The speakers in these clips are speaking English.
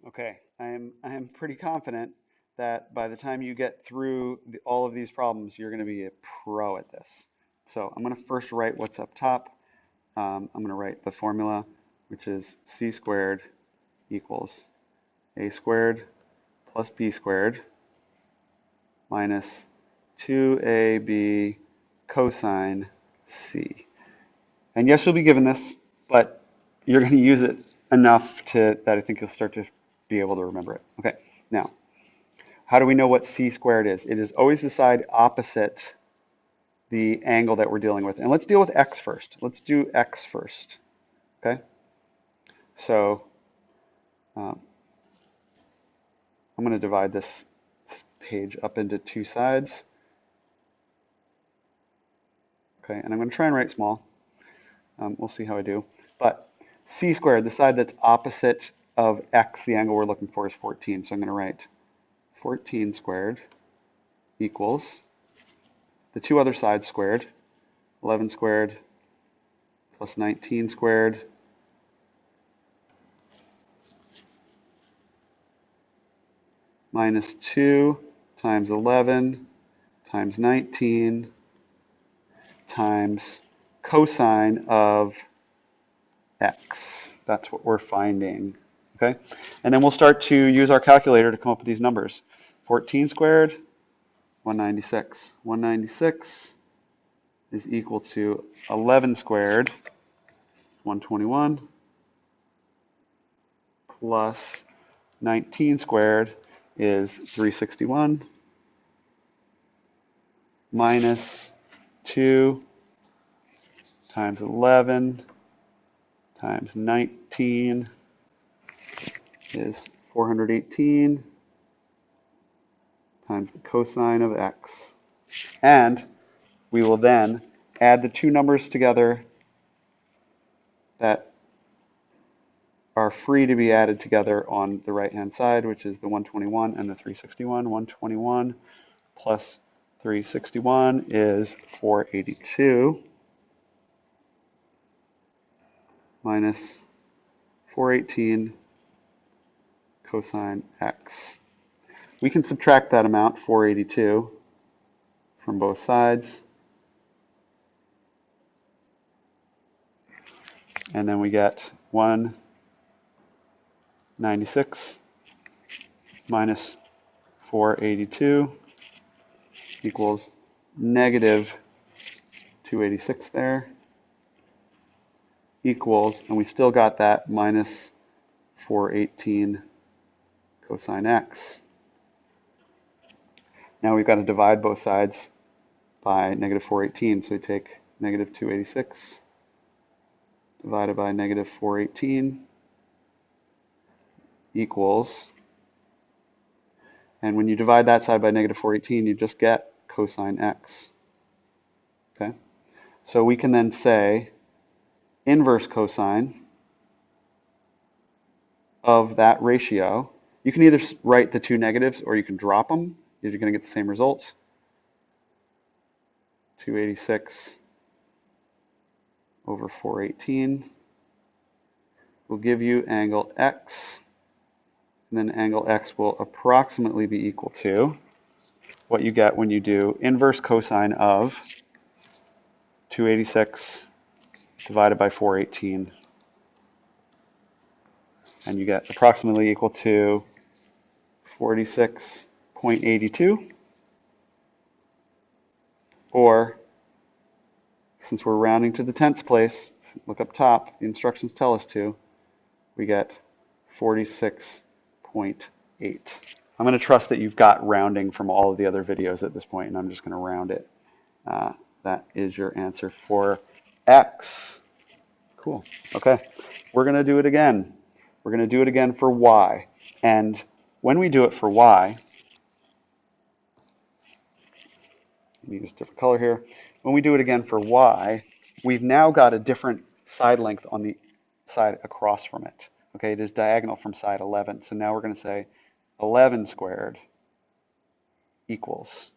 Okay, I am pretty confident that by the time you get through all of these problems, you're going to be a pro at this. So I'm going to first write what's up top. I'm going to write the formula, which is c squared equals a squared plus b squared minus 2ab cosine c. And yes, you'll be given this, but you're going to use it enough that I think you'll start to be able to remember it. Okay, now, how do we know what c squared is? It is always the side opposite the angle that we're dealing with. And let's deal with x first. Let's do x first. Okay, so um, I'm going to divide this page up into two sides. Okay, and I'm going to try and write small. We'll see how I do. But c squared, the side that's opposite of x, the angle we're looking for is 14. So I'm going to write 14 squared equals the two other sides squared, 11 squared plus 19 squared minus 2 times 11 times 19 times cosine of x. That's what we're finding. Okay? And then we'll start to use our calculator to come up with these numbers. 14 squared, 196. 196 is equal to 11 squared, 121, plus 19 squared is 361, minus 2 times 11 times 19 is 418 times the cosine of x. And we will then add the two numbers together that are free to be added together on the right-hand side, which is the 121 and the 361. 121 plus 361 is 482 minus 418 cosine x. We can subtract that amount, 482, from both sides. And then we get 196 minus 482 equals negative 286 there, equals, and we still got that, minus 418 cosine x. Now we've got to divide both sides by negative 418. So we take negative 286 divided by negative 418 equals, and when you divide that side by negative 418, you just get cosine x. Okay? So we can then say inverse cosine of that ratio. You can either write the two negatives or you can drop them. You're going to get the same results. 286 over 418 will give you angle x, and then angle x will approximately be equal to what you get when you do inverse cosine of 286 divided by 418, and you get approximately equal to 46.82, or, since we're rounding to the tenths place, look up top, the instructions tell us to, we get 46.8. I'm going to trust that you've got rounding from all of the other videos at this point, and I'm just going to round it. That is your answer for x. Cool. Okay. We're going to do it again. We're going to do it again for y. And when we do it for y, let me use a different color here. When we do it again for y, we've now got a different side length on the side across from it. Okay, it is diagonal from side 11. So now we're going to say 11 squared equals,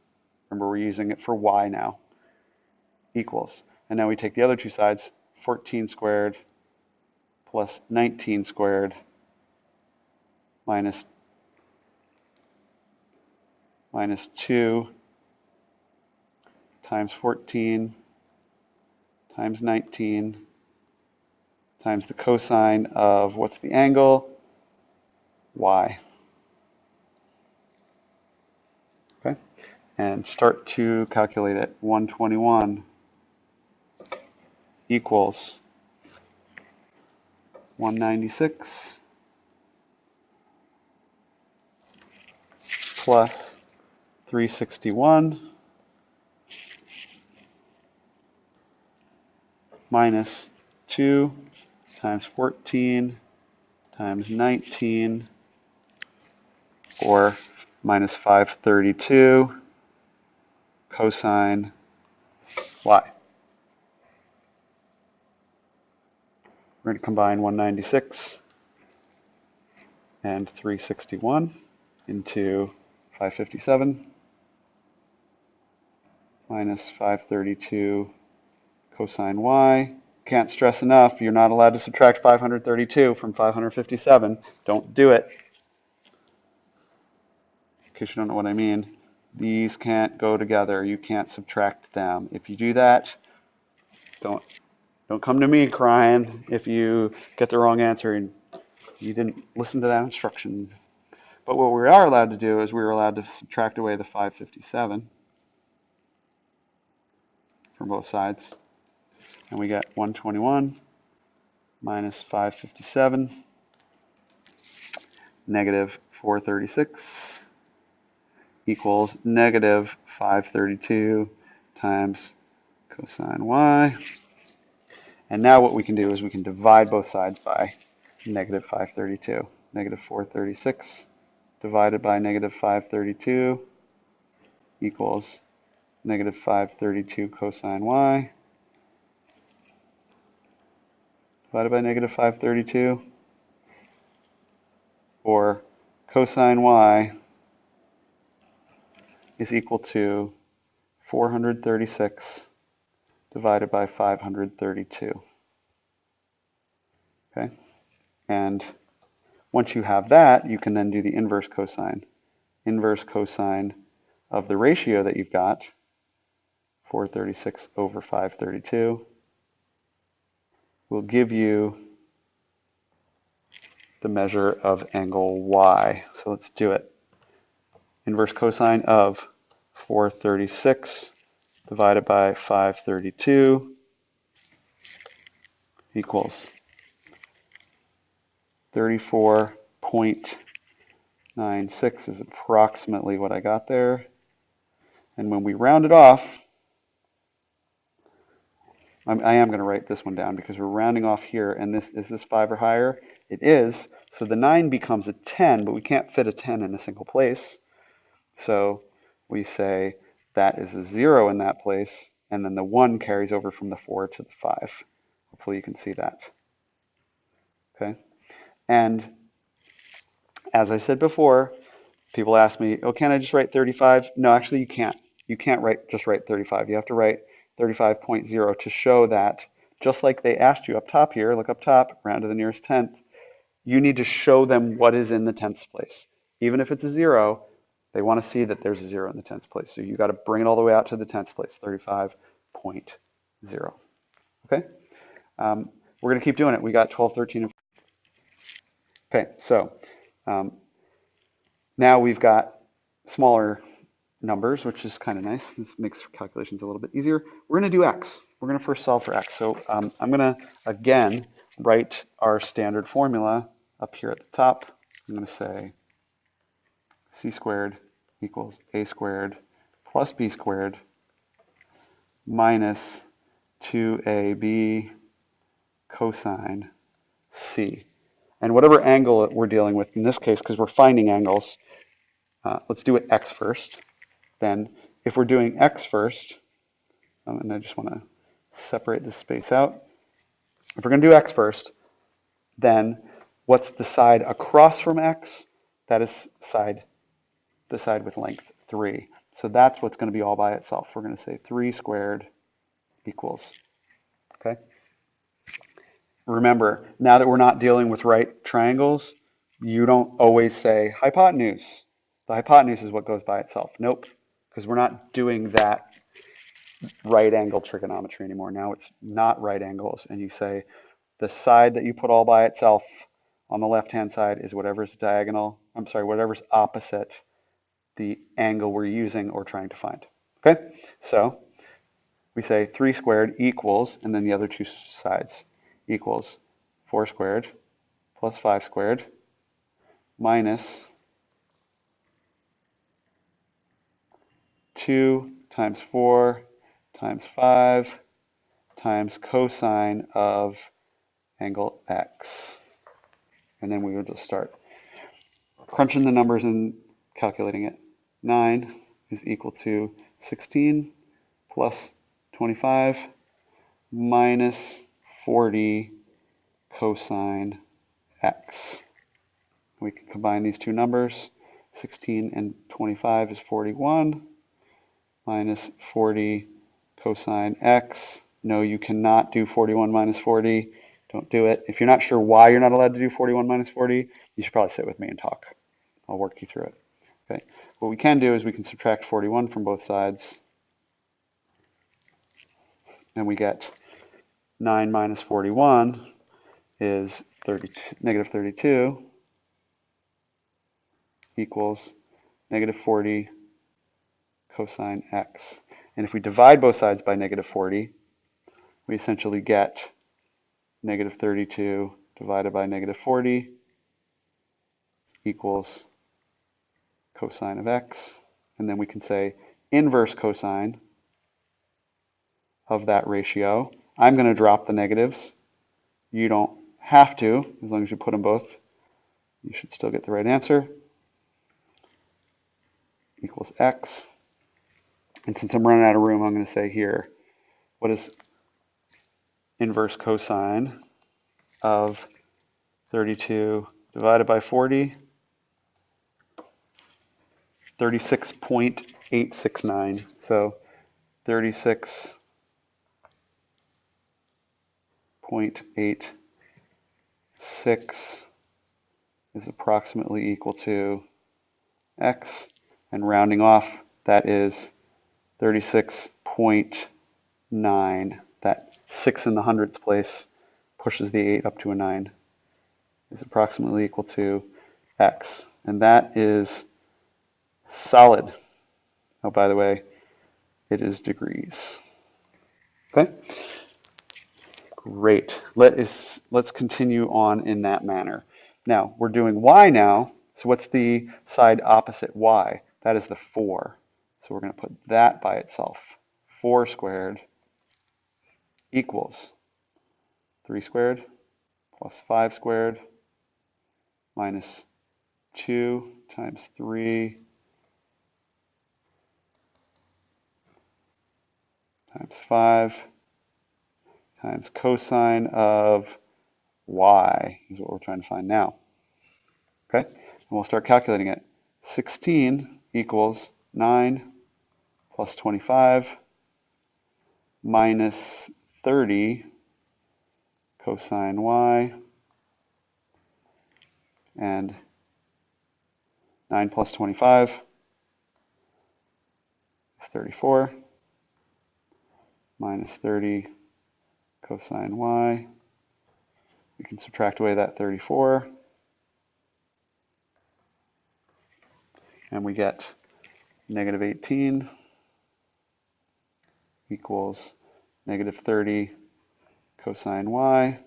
remember we're using it for y now, equals. And now we take the other two sides, 14 squared plus 19 squared minus 2 times 14 times 19 times the cosine of, what's the angle? Y. Okay, and start to calculate it. 121 equals 196 plus 361 minus 2 times 14 times 19, or minus 532 cosine y. We're going to combine 196 and 361 into 557 minus 532 cosine y. Can't stress enough, you're not allowed to subtract 532 from 557. Don't do it. In case you don't know what I mean, these can't go together. You can't subtract them. If you do that, don't come to me crying if you get the wrong answer and you didn't listen to that instruction. But what we are allowed to do is we're allowed to subtract away the 557 from both sides. And we get 121 minus 557 negative 436 equals negative 532 times cosine y. And now what we can do is we can divide both sides by negative 532. Negative 436 divided by negative 532 equals negative 532 cosine y divided by negative 532, or cosine y is equal to 436 divided by 532. Okay? And once you have that, you can then do the inverse cosine. Inverse cosine of the ratio that you've got, 436 over 532, will give you the measure of angle y. So let's do it. Inverse cosine of 436 divided by 532 equals 34.96 is approximately what I got there. And when we round it off, I am going to write this one down because we're rounding off here, and this is this 5 or higher? It is. So the 9 becomes a 10, but we can't fit a 10 in a single place. So we say that is a 0 in that place, and then the 1 carries over from the 4 to the 5. Hopefully you can see that. Okay? And as I said before, people ask me, oh, can't I just write 35? No, actually you can't. You can't just write 35. You have to write 35.0 to show that, just like they asked you up top here, look up top, round to the nearest tenth, you need to show them what is in the tenths place. Even if it's a 0, they want to see that there's a 0 in the tenths place. So you got to bring it all the way out to the tenths place, 35.0. Okay? We're going to keep doing it. We got 12, 13, and 14. Okay, so now we've got smaller numbers, which is kind of nice. This makes calculations a little bit easier. We're going to do x. We're going to first solve for x. So I'm going to, again, write our standard formula up here at the top. I'm going to say c squared equals a squared plus b squared minus 2ab cosine c. And whatever angle we're dealing with in this case, because we're finding angles, let's do it x first. Then if we're doing x first, and I just want to separate this space out. If we're going to do x first, then what's the side across from x? That is the side with length 3. So that's what's going to be all by itself. We're going to say 3 squared equals, okay? Remember, now that we're not dealing with right triangles, You don't always say hypotenuse. The hypotenuse is what goes by itself. Nope, because we're not doing that right angle trigonometry anymore. Now it's not right angles, and you say the side that you put all by itself on the left-hand side is whatever's diagonal, I'm sorry, whatever's opposite the angle we're using or trying to find. Okay, so we say 3 squared equals, and then the other two sides equals 4 squared plus 5 squared minus 2 times 4 times 5 times cosine of angle x. And then we would just start crunching the numbers and calculating it. 9 is equal to 16 plus 25 minus 40 cosine x. We can combine these two numbers. 16 and 25 is 41 minus 40 cosine x. No, you cannot do 41 minus 40. Don't do it. If you're not sure why you're not allowed to do 41 minus 40, you should probably sit with me and talk. I'll work you through it. Okay. What we can do is we can subtract 41 from both sides, and we get 9 minus 41 is negative 32 equals negative 40 cosine x. And if we divide both sides by negative 40, we essentially get negative 32 divided by negative 40 equals cosine of x. And then we can say inverse cosine of that ratio. I'm going to drop the negatives. You don't have to, as long as you put them both. You should still get the right answer. Equals x. And since I'm running out of room, I'm going to say here, what is inverse cosine of 32 divided by 40? 36.869. So 36.86 is approximately equal to x, and rounding off, that is 36.9. That 6 in the hundredths place pushes the 8 up to a 9, is approximately equal to x. And that is solid. Oh, by the way, it is degrees. Okay? Great. Let's continue on in that manner. Now, we're doing y now. So what's the side opposite y? That is the 4. So we're going to put that by itself. 4 squared equals 3 squared plus 5 squared minus 2 times 3 times 5 times cosine of y is what we're trying to find now. Okay, and we'll start calculating it. 16 equals 9 plus 25 minus 30 cosine y, and 9 plus 25 is 34 minus 30 cosine y. We can subtract away that 34, and we get negative 18 equals negative 30 cosine y.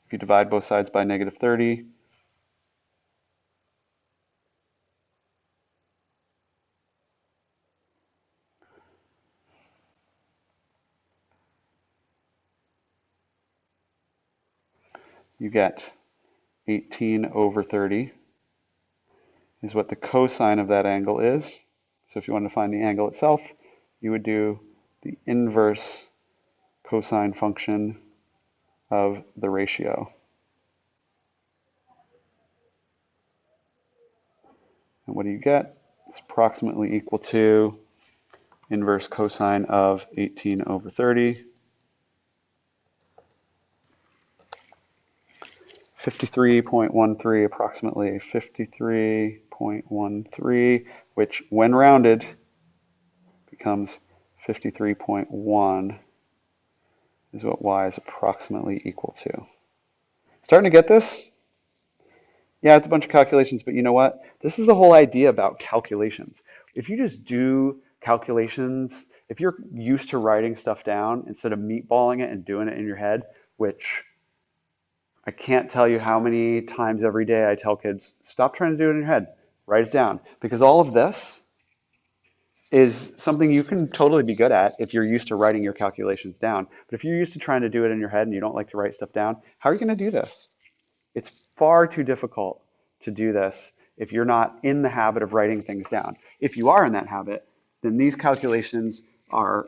If you divide both sides by negative 30, you get 18 over 30 is what the cosine of that angle is. So if you wanted to find the angle itself, you would do the inverse cosine function of the ratio. And what do you get? It's approximately equal to inverse cosine of 18 over 30. 53.13, approximately 53.13, which when rounded becomes 53.1 is what y is approximately equal to. Starting to get this? Yeah, it's a bunch of calculations, but you know what? This is the whole idea about calculations. If you just do calculations, if you're used to writing stuff down instead of meatballing it and doing it in your head, which I can't tell you how many times every day I tell kids, stop trying to do it in your head, write it down. Because all of this is something you can totally be good at if you're used to writing your calculations down. But if you're used to trying to do it in your head and you don't like to write stuff down, how are you going to do this? It's far too difficult to do this if you're not in the habit of writing things down. If you are in that habit, then these calculations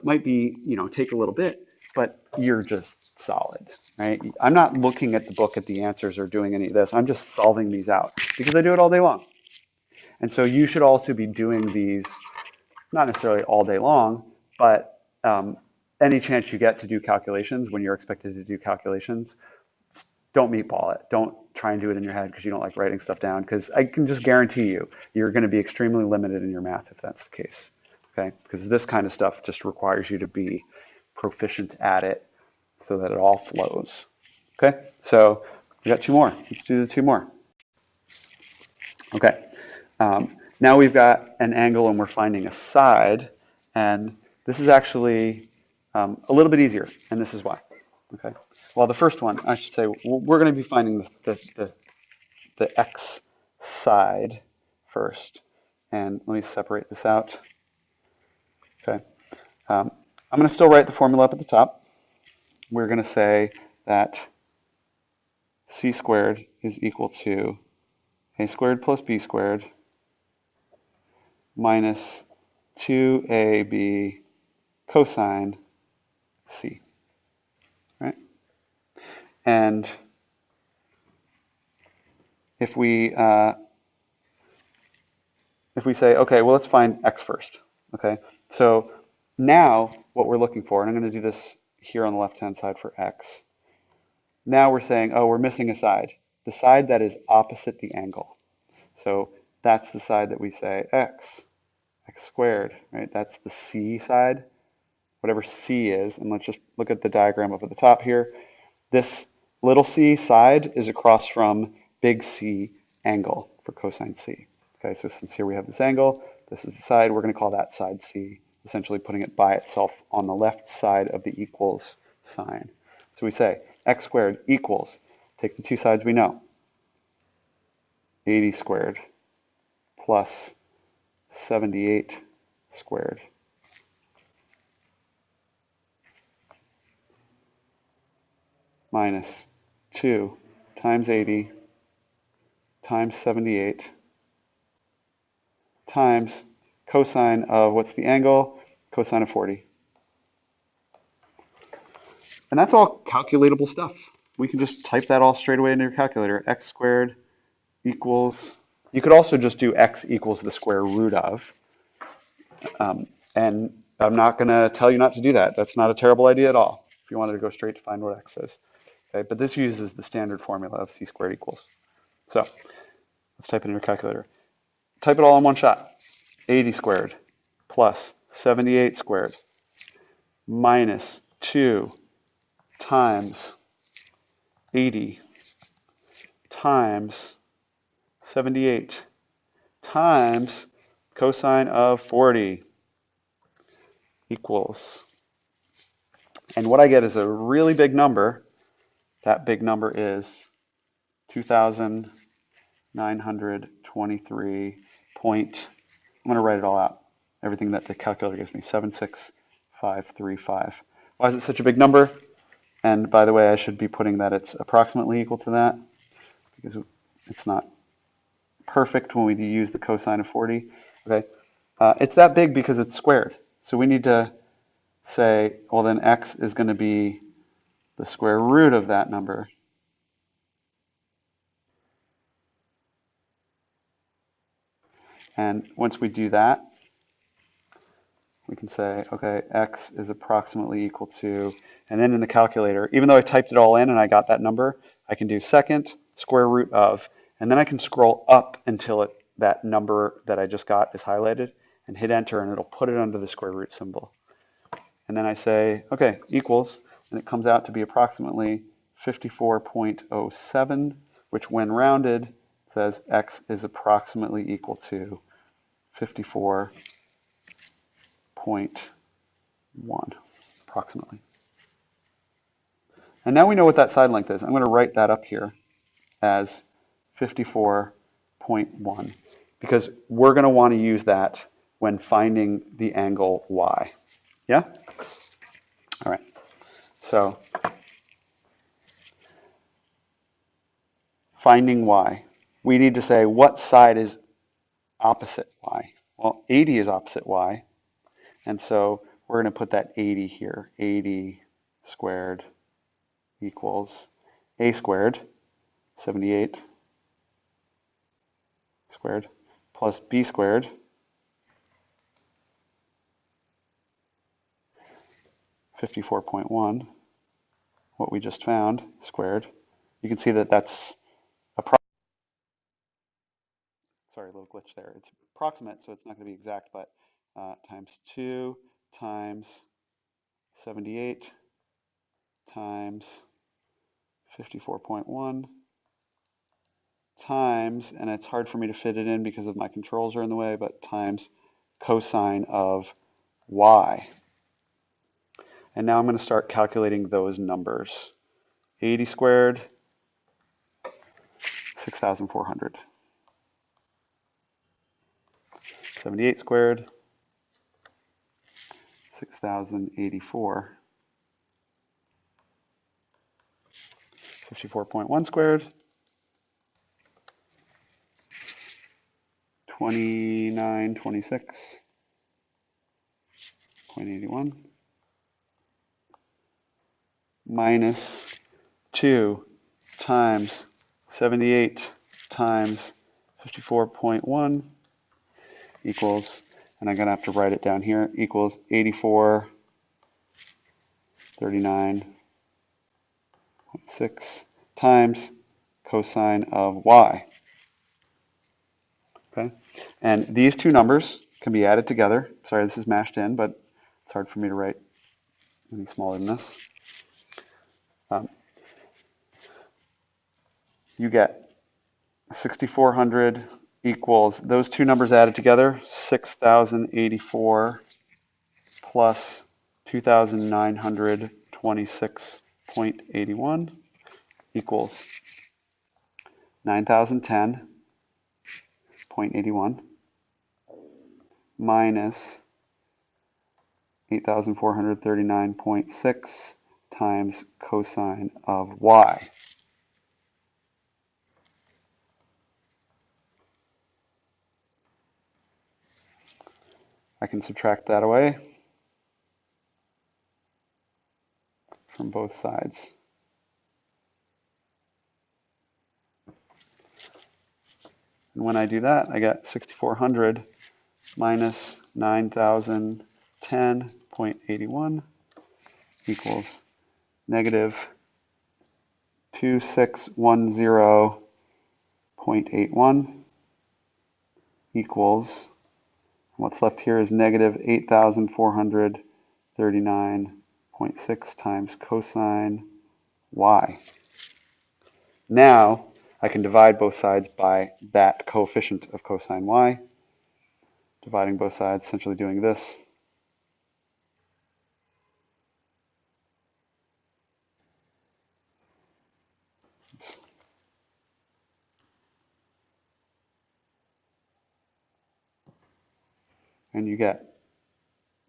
might be, take a little bit, but you're just solid, right? I'm not looking at the book at the answers or doing any of this. I'm just solving these out because I do it all day long. And so you should also be doing these, not necessarily all day long, but any chance you get to do calculations when you're expected to do calculations, don't meatball it. Don't try and do it in your head because you don't like writing stuff down, because I can just guarantee you're going to be extremely limited in your math if that's the case. Okay? Because this kind of stuff just requires you to be proficient at it so that it all flows. Okay? So we got two more. Let's do the two more. Okay. Now we've got an angle and we're finding a side, and this is actually a little bit easier, and this is why. Okay. Well, the first one, I should say, we're going to be finding the x side first. And let me separate this out. Okay. I'm going to still write the formula up at the top. We're going to say that c squared is equal to a squared plus b squared minus 2ab cosine c. Right? And if we say, okay, well, let's find x first. Okay, so now what we're looking for, and I'm going to do this here on the left-hand side for x. Now we're saying, oh, we're missing a side, the side that is opposite the angle. So that's the side that we say x squared, right? That's the c side, whatever c is. And let's just look at the diagram up at the top here. This little c side is across from big C angle for cosine c. Okay, so since here we have this angle, this is the side, we're going to call that side c, essentially putting it by itself on the left side of the equals sign. So we say x squared equals, take the two sides we know, 80 squared plus 78 squared minus 2 times 80 times 78 times cosine of, what's the angle? Cosine of 40. And that's all calculatable stuff. We can just type that all straight away into your calculator. X squared equals, you could also just do x equals the square root of. And I'm not going to tell you not to do that. That's not a terrible idea at all, if you wanted to go straight to find what x is. Okay, but this uses the standard formula of c squared equals. So let's type it in your calculator. Type it all in one shot. 80 squared plus 78 squared minus 2 times 80 times 78 times cosine of 40 equals. And what I get is a really big number. That big number is 2,923 point, I'm going to write it all out, everything that the calculator gives me, 76535. Why is it such a big number? And by the way, I should be putting that it's approximately equal to that, because it's not perfect when we use the cosine of 40. Okay, it's that big because it's squared. So we need to say, well, then x is going to be the square root of that number. And once we do that, we can say, okay, x is approximately equal to, and then in the calculator, even though I typed it all in and I got that number, I can do second square root of, and then I can scroll up until that number that I just got is highlighted and hit enter, and it'll put it under the square root symbol. And then I say, okay, equals, and it comes out to be approximately 54.07, which when rounded says x is approximately equal to 54.1, approximately. And now we know what that side length is. I'm going to write that up here as 54.1 because we're going to want to use that when finding the angle y. Yeah? All right. So finding y. We need to say what side is opposite y. Well, 80 is opposite y. And so we're going to put that 80 here. 80 squared equals a squared, 78 squared, plus b squared, 54.1, what we just found, squared. You can see that that's sorry, a little glitch there. It's approximate, so it's not going to be exact, but times 2 times 78 times 54.1 times, and it's hard for me to fit it in because of my controls are in the way, but times cosine of y. And now I'm going to start calculating those numbers. 80 squared, 6,400. 78 squared, 6,084. 54.1 squared, 2926.81 minus 2 times 78 times 54.1 equals, and I'm going to have to write it down here, equals 8439.6 times cosine of y. Okay, and these two numbers can be added together. Sorry, this is mashed in, but it's hard for me to write any smaller than this. You get 6,400 equals, those two numbers added together, 6,084 plus 2,926.81 equals 9,010.81 minus 8,439.6 times cosine of y. I can subtract that away from both sides. And when I do that, I get 6,400 minus 9,010.81 equals negative 2610.81 equals, what's left here is negative 8,439.6 times cosine y. Now I can divide both sides by that coefficient of cosine y. Dividing both sides, essentially doing this. And you get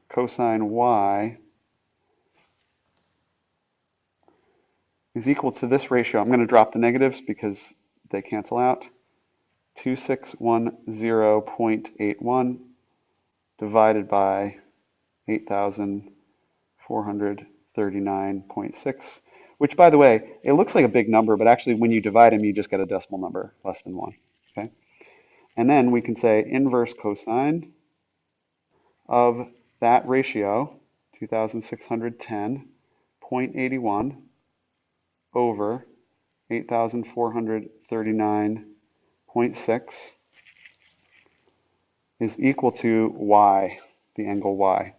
cosine y is equal to this ratio. I'm going to drop the negatives because they cancel out. 2610.81 divided by 8,439.6, which, by the way, it looks like a big number, but actually when you divide them, you just get a decimal number, less than 1. Okay? And then we can say inverse cosine of that ratio, 2,610.81 over 8,439.6 is equal to y, the angle y.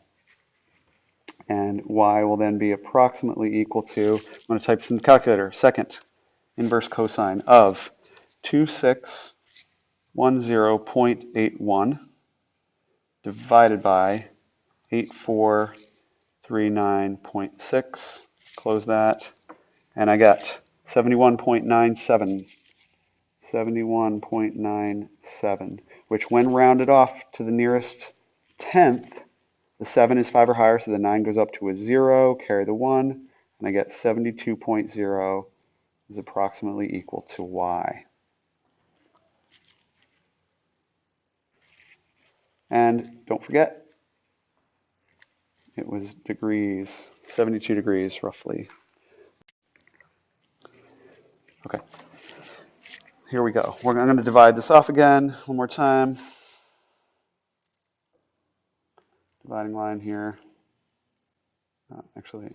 And y will then be approximately equal to, I'm going to type this in the calculator, second inverse cosine of 2610.81 divided by 8439.6. Close that. And I got 71.97. 71.97, which when rounded off to the nearest tenth, the 7 is 5 or higher, so the 9 goes up to a 0, carry the 1, and I get 72.0 is approximately equal to y. And don't forget, it was degrees, 72 degrees roughly. Okay, here we go. I'm going to divide this off again one more time. Dividing line here. Actually,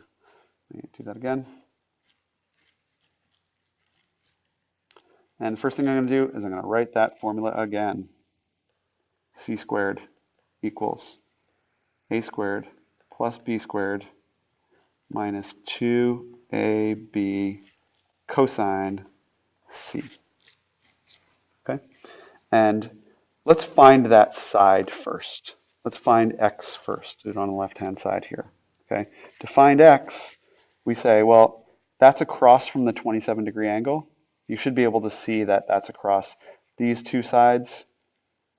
let me do that again. And the first thing I'm going to do is I'm going to write that formula again. C squared equals a squared plus b squared minus 2ab cosine c. Okay? And let's find that side first. Let's find x first. Do it on the left-hand side here. Okay? To find x, we say, well, that's across from the 27-degree angle. You should be able to see that that's across these two sides,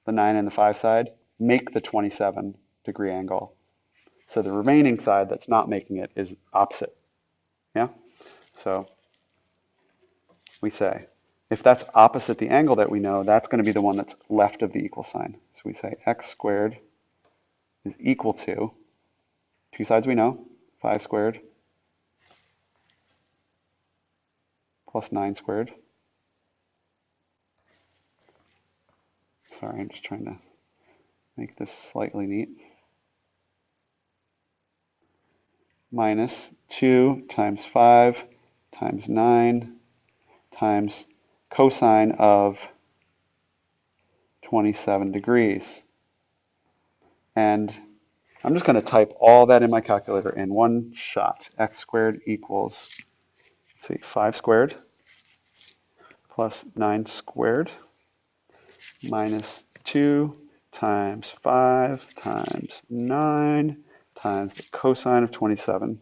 the 9 and the 5 side, make the 27-degree angle. So the remaining side that's not making it is opposite. Yeah? So we say, if that's opposite the angle that we know, that's going to be the one that's left of the equal sign. So we say x squared is equal to, two sides we know, 5 squared plus 9 squared. Sorry, I'm just trying to make this slightly neat. Minus 2 times 5 times 9 times cosine of 27 degrees. And I'm just going to type all that in my calculator in one shot. X squared equals, let's see, 5 squared plus 9 squared minus 2 times 5 times 9 times the cosine of 27.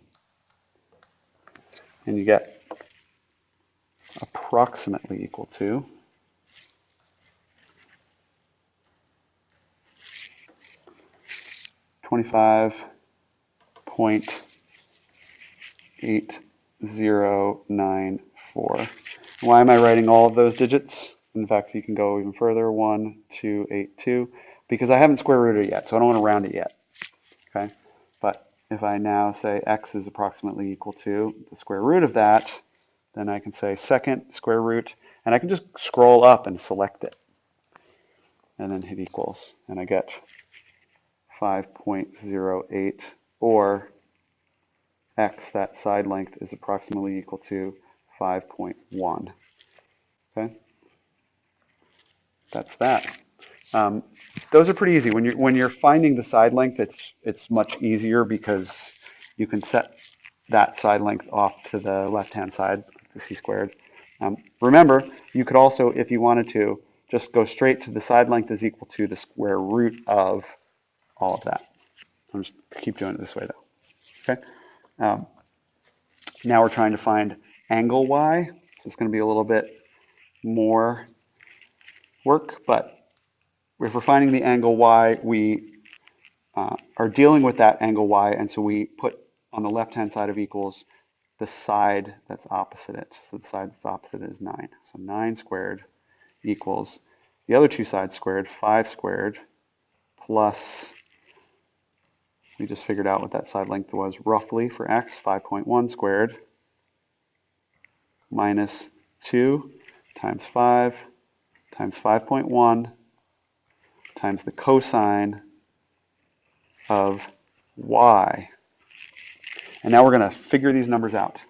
And you get approximately equal to 25.8094. Why am I writing all of those digits? In fact, you can go even further, 1282, because I haven't square rooted it yet, so I don't want to round it yet. Okay, but if I now say x is approximately equal to the square root of that, then I can say second square root, and I can just scroll up and select it, and then hit equals, and I get 5.08, or x, that side length, is approximately equal to 5.1. Okay, that's that. Those are pretty easy. When you're finding the side length, it's much easier because you can set that side length off to the left-hand side, the c squared. Remember, you could also, if you wanted to, just go straight to the side length is equal to the square root of all of that. I'll just keep doing it this way, though. Okay. Now we're trying to find angle y. So it's going to be a little bit more work, but if we're finding the angle y, we are dealing with that angle y, and so we put on the left-hand side of equals the side that's opposite it. So the side that's opposite is 9. So 9 squared equals the other two sides squared, 5 squared, plus, we just figured out what that side length was roughly for x, 5.1 squared, minus 2 times 5 times 5.1 times the cosine of y. And now we're going to figure these numbers out.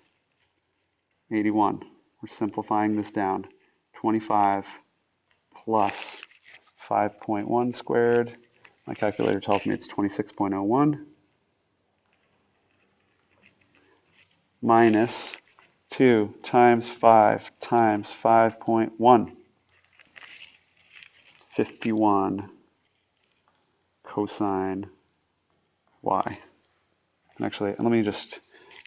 81. we're simplifying this down. 25 plus 5.1 squared. My calculator tells me it's 26.01 minus 2 times 5 times 5.1. 51 cosine y. And actually, let me just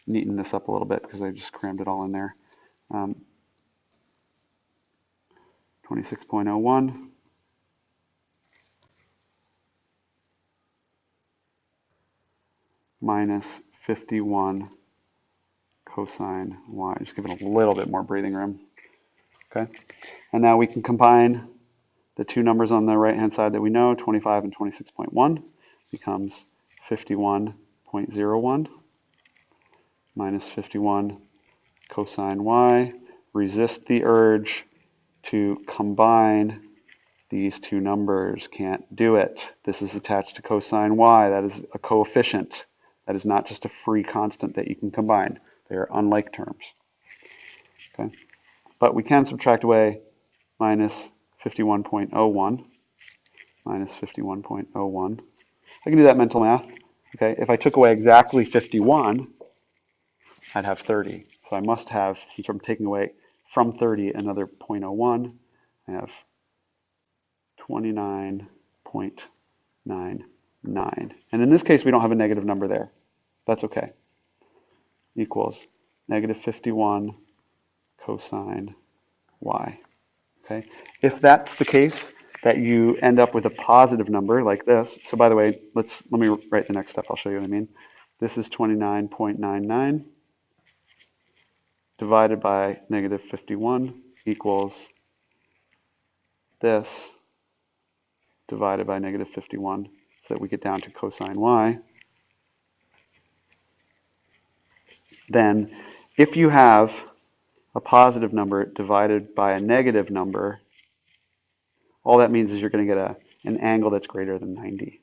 neaten this up a little bit because I just crammed it all in there. 26.01 minus 51 cosine y. Just give it a little bit more breathing room. Okay, and now we can combine the two numbers on the right-hand side that we know, 25 and 26.1, becomes 51.01 minus 51 cosine y. Resist the urge to combine these two numbers. Can't do it. This is attached to cosine y. That is a coefficient. That is not just a free constant that you can combine. They are unlike terms. Okay, but we can subtract away minus 51.01 minus 51.01. I can do that mental math. Okay, if I took away exactly 51, I'd have 30. So I must have, since I'm taking away from 30 another 0.01, I have 29.99. And in this case, we don't have a negative number there. That's okay. Equals negative 51 cosine y. Okay. If that's the case, that you end up with a positive number like this. So by the way, let me write the next step. I'll show you what I mean. This is 29.99 divided by negative 51 equals this divided by negative 51, so that we get down to cosine y. Then if you have a positive number divided by a negative number, all that means is you're going to get an angle that's greater than 90.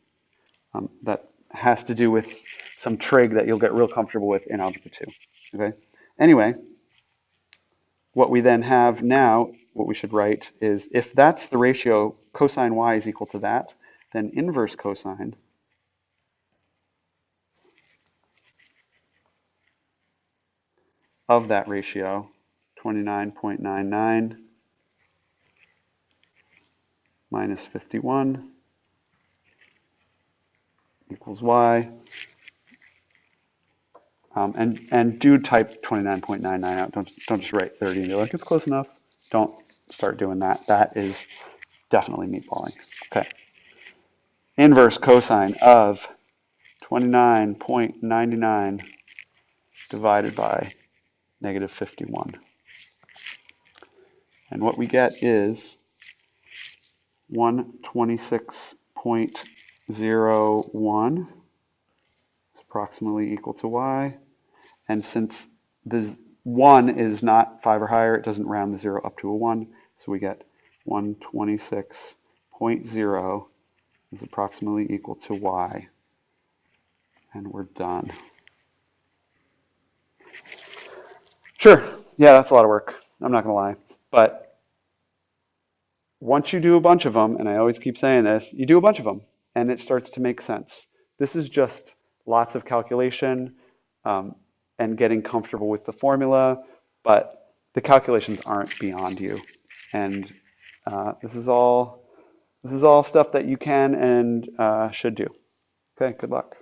That has to do with some trig that you'll get real comfortable with in Algebra 2. Okay. Anyway, what we then have now, what we should write is, if that's the ratio, cosine y is equal to that, then inverse cosine of that ratio, 29.99 minus 51 equals y. And do type 29.99 out. Don't just write 30 and be like, it's close enough. Don't start doing that. That is definitely meatballing. Okay. Inverse cosine of 29.99 divided by negative 51. And what we get is 126.01 is approximately equal to y. And since the 1 is not 5 or higher, it doesn't round the 0 up to a 1. So we get 126.0 is approximately equal to y. And we're done. Sure, yeah, that's a lot of work. I'm not going to lie. But once you do a bunch of them, and I always keep saying this, you do a bunch of them, and it starts to make sense. This is just lots of calculation and getting comfortable with the formula, but the calculations aren't beyond you. And this is all stuff that you can and should do. Okay, good luck.